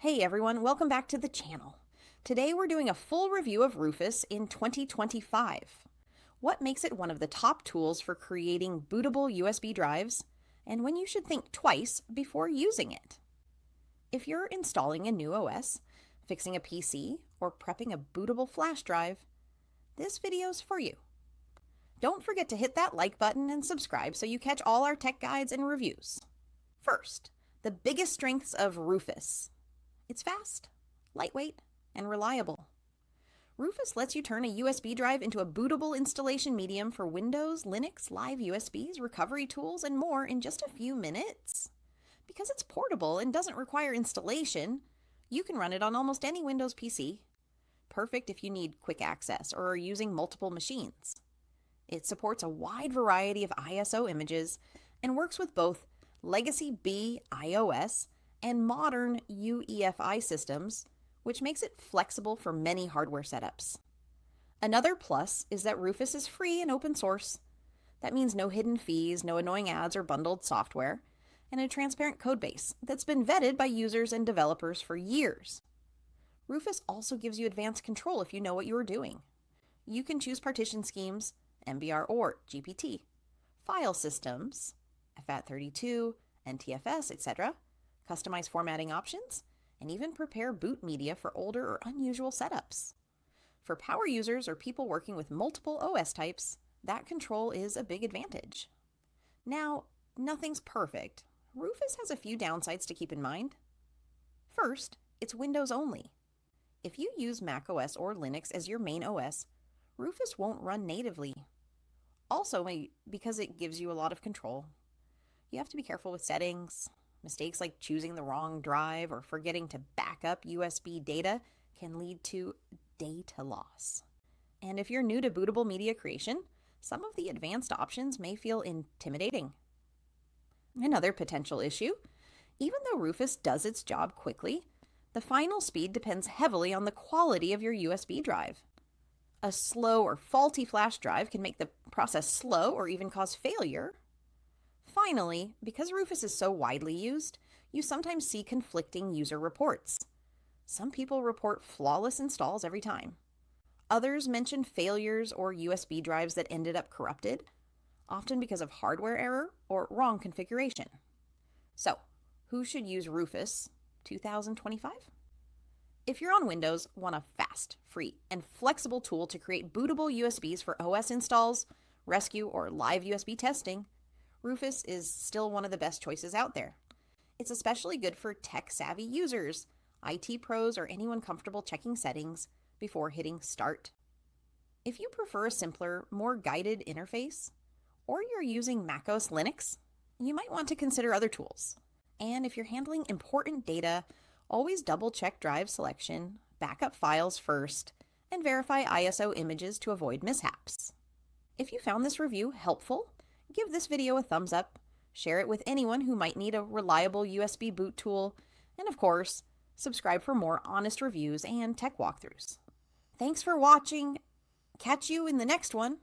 Hey everyone, welcome back to the channel. Today we're doing a full review of Rufus in 2025. What makes it one of the top tools for creating bootable USB drives, and when you should think twice before using it. If you're installing a new OS, fixing a PC, or prepping a bootable flash drive, this video's for you. Don't forget to hit that like button and subscribe so you catch all our tech guides and reviews. First, the biggest strengths of Rufus. It's fast, lightweight, and reliable. Rufus lets you turn a USB drive into a bootable installation medium for Windows, Linux, live USBs, recovery tools, and more in just a few minutes. Because it's portable and doesn't require installation, you can run it on almost any Windows PC. Perfect if you need quick access or are using multiple machines. It supports a wide variety of ISO images and works with both legacy B iOS and modern UEFI systems, which makes it flexible for many hardware setups. Another plus is that Rufus is free and open source. That means no hidden fees, no annoying ads or bundled software, and a transparent codebase that's been vetted by users and developers for years. Rufus also gives you advanced control if you know what you are doing. You can choose partition schemes, MBR or GPT, file systems, FAT32, NTFS, etc., customize formatting options, and even prepare boot media for older or unusual setups. For power users or people working with multiple OS types, that control is a big advantage. Now, nothing's perfect. Rufus has a few downsides to keep in mind. First, it's Windows only. If you use macOS or Linux as your main OS, Rufus won't run natively. Also, because it gives you a lot of control. You have to be careful with settings. Mistakes like choosing the wrong drive or forgetting to back up USB data can lead to data loss. And if you're new to bootable media creation, some of the advanced options may feel intimidating. Another potential issue, even though Rufus does its job quickly, the final speed depends heavily on the quality of your USB drive. A slow or faulty flash drive can make the process slow or even cause failure. Finally, because Rufus is so widely used, you sometimes see conflicting user reports. Some people report flawless installs every time. Others mention failures or USB drives that ended up corrupted, often because of hardware error or wrong configuration. So, who should use Rufus 2025? If you're on Windows, want a fast, free, and flexible tool to create bootable USBs for OS installs, rescue, or live USB testing, Rufus is still one of the best choices out there. It's especially good for tech-savvy users, IT pros, or anyone comfortable checking settings before hitting start. If you prefer a simpler, more guided interface, or you're using macOS Linux, you might want to consider other tools. And if you're handling important data, always double-check drive selection, backup files first, and verify ISO images to avoid mishaps. If you found this review helpful, give this video a thumbs up, share it with anyone who might need a reliable USB boot tool, and of course, subscribe for more honest reviews and tech walkthroughs. Thanks for watching. Catch you in the next one.